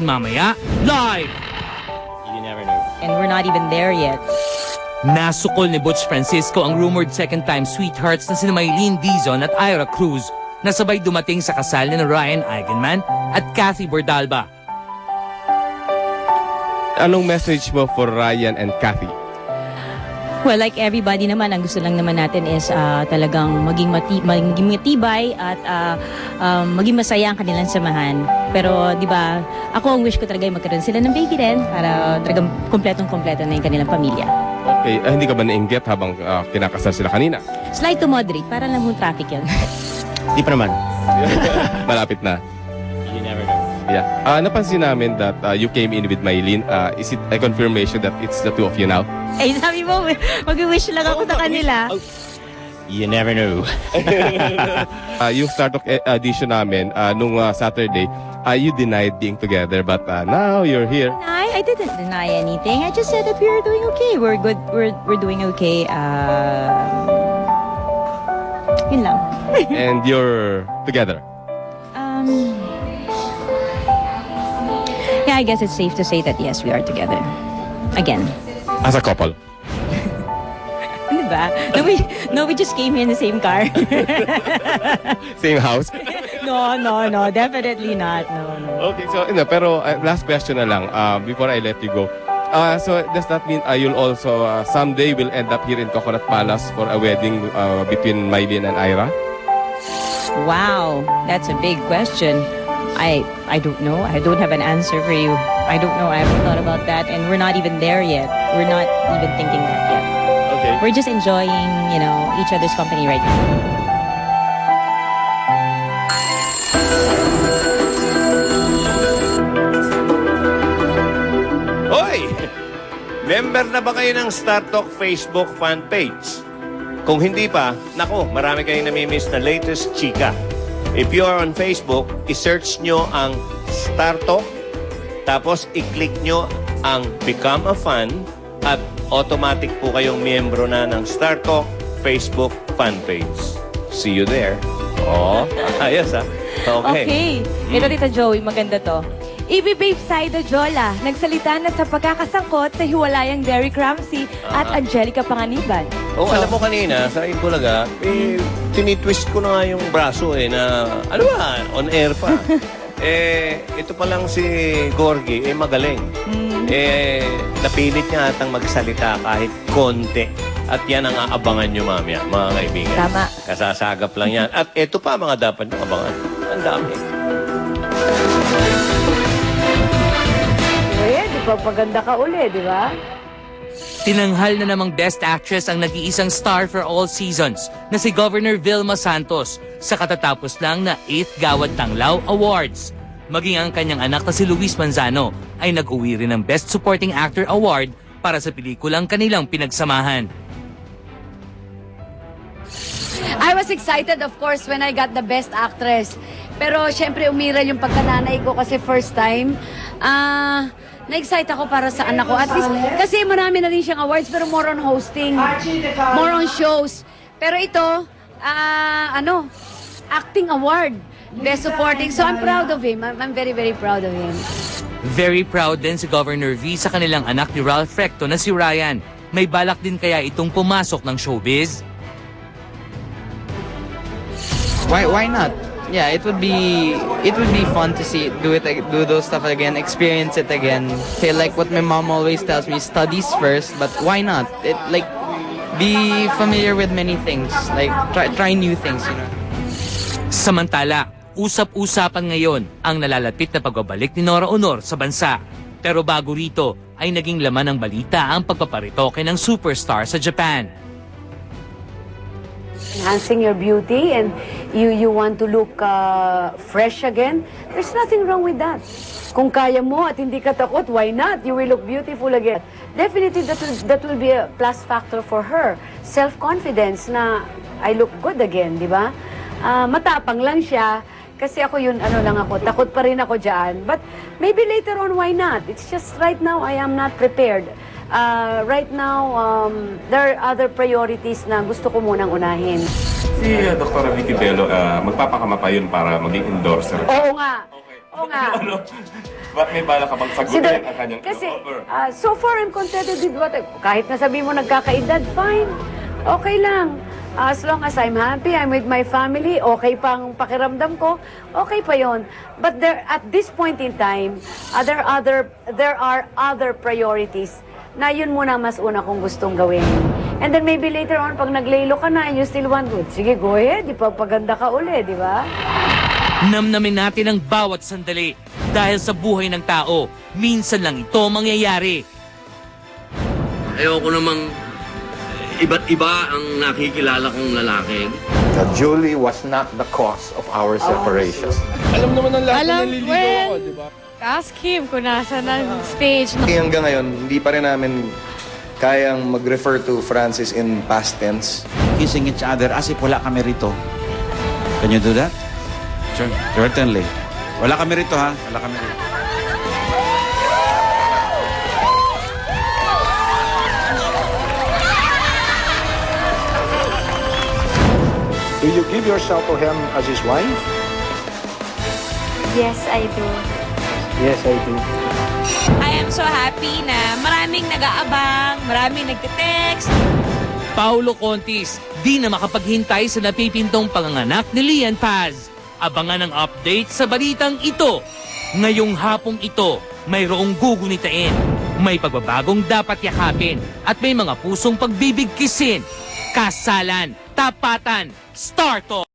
Mamaya, live! You never know. And we're not even there yet. Nasukol ni Butch Francisco ang rumored second-time sweethearts na sina Maylene Dizon at Ira Cruz na sabay dumating sa kasal ni Ryan Eigenman at Kathy Bordalba. Anong message mo for Ryan and Kathy? Well, like everybody naman, ang gusto lang naman natin is talagang maging matibay at maging masaya ang kanilang samahan. Pero, di ba, ako ang wish ko talaga ay magkaroon sila ng baby din para talagang kompletong-kompleto na yung kanilang pamilya. Okay, hindi ka ba nainggit habang kinakasal sila kanina? Slight to moderate, para lang mong traffic yun. Di pa naman. Malapit na. You never know. Yeah. Napansin namin that you came in with Maylene. Is it a confirmation that it's the two of you now? Eh, sabi mo, mag-wish lang ako sa kanila. You never know. Yung start of edition namin nung Saturday, you denied being together, but now you're here. I didn't deny anything. I just said that we were doing okay. We're good. We're doing okay. Yun lang. And you're together. Yeah, I guess it's safe to say that yes, we are together. Again. As a couple. Diba? No, we just came here in the same car. Same house. No, definitely not. No. Okay, so pero last question na lang before I let you go. So does that mean you'll also someday will end up here in Coconut Palace for a wedding between Maylene and Ira? Wow, that's a big question. I don't know. I don't have an answer for you. I don't know. I haven't thought about that, and we're not even there yet. We're not even thinking that yet. Okay. We're just enjoying, each other's company right now. Hoy! Member na ba kayo ng Star Talk Facebook fan page? Kung hindi pa, nako, marami kayong namimiss na latest chika. If you are on Facebook, i-search nyo ang Star Talk, tapos i-click nyo ang Become a Fan, at automatic po kayong miyembro na ng Star Talk Facebook fan page. See you there. Oh, ayos ha. Okay. Ito, Tita Joey, maganda to. Babe Saido Jola, nagsalita na sa pagkakasangkot sa hiwalayang Derek Ramsey at Angelica Panganiban. Oh, alam mo kanina, sa Bulaga, tinitwist ko na nga yung braso na, on air pa. Ito pa lang si Gorgie, magaling. Napilit niya atang magsalita kahit konti. At yan ang aabangan nyo mamaya, mga kaibigan. Tama. Kasasagap lang yan. At ito pa mga dapat nyo abangan. Ang dami. Pagpaganda ka uli, di ba? Tinanghal na namang Best Actress ang nag-iisang star for all seasons na si Governor Vilma Santos sa katatapos lang na 8th Gawad Tanglaw Awards. Maging ang kanyang anak na si Luis Manzano ay nag-uwi rin ng Best Supporting Actor Award para sa pelikulang kanilang pinagsamahan. I was excited, of course, when I got the Best Actress. Pero syempre umiral yung pagkananay ko kasi first time. Na-excite ako para sa anak ko. At least, kasi marami na rin siyang awards, pero more on hosting. More on shows. Pero ito, acting award. Best supporting. So I'm proud of him. I'm very, very proud of him. Very proud din si Governor V sa kanilang anak ni Ralph Recto na si Ryan. May balak din kaya itong pumasok ng showbiz? Why not? Yeah, it would be fun to do those stuff again, experience it again. Feel like what my mom always tells me, studies first, but why not? Be familiar with many things, like try new things, Samantala, usap-usapan ngayon ang nalalapit na pagbabalik ni Nora Honor sa bansa. Pero bago rito ay naging laman ng balita ang pagpaparitoke ng superstar sa Japan. Enhancing your beauty and you want to look fresh again, there's nothing wrong with that. Kung kaya mo at hindi ka takot, why not? You will look beautiful again. Definitely, that will be a plus factor for her. Self-confidence na I look good again, di ba? Matapang lang siya. Kasi ako takot pa rin ako dyan. But maybe later on, why not? It's just right now, I am not prepared. Right now, there are other priorities na gusto ko munang unahin. Si Dr. Vicky Bello, magpapakama pa yun para maging endorser. Oo nga. Oo nga. Ba't may bala ka bang sagutin ang kanyang Kasi, offer? so far I'm contented with what kahit na sabi mo nagkakaedad, fine. Okay lang. As long as I'm happy, I'm with my family, okay pang pakiramdam ko, okay pa yon. But at this point in time, there are other priorities na yun muna mas una kong gustong gawin. And then maybe later on, pag naglaylo ka na and you still want good, sige, go ahead, ipagpaganda ka uli, di ba? Namnamin natin ang bawat sandali dahil sa buhay ng tao, minsan lang ito mangyayari. Ayoko namang iba't iba ang nakikilala kong lalaki. Julie was not the cause of our separation. Alam naman ng lahat na Alam, naliligaw well, ako, di ba? Ask him kung nasa ng stage. Hanggang ngayon, hindi pa rin namin kayang mag-refer to Francis in past tense. Kissing each other as if wala kami rito. Can you do that? Sure. Certainly. Wala kami rito, ha? Wala kami rito. Do you give yourself to him as his wife? Yes, I do. Yes, I do. I am so happy na maraming nag-aabang, maraming nagte-text. Paulo Contis, di na makapaghintay sa napipintong panganganak ni Lian Paz. Abangan ang update sa balitang ito. Ngayong hapong ito, mayroong gugunitain. May pagbabagong dapat yakapin at may mga pusong pagbibigkisin. Kasalan, tapatan, Star Talk!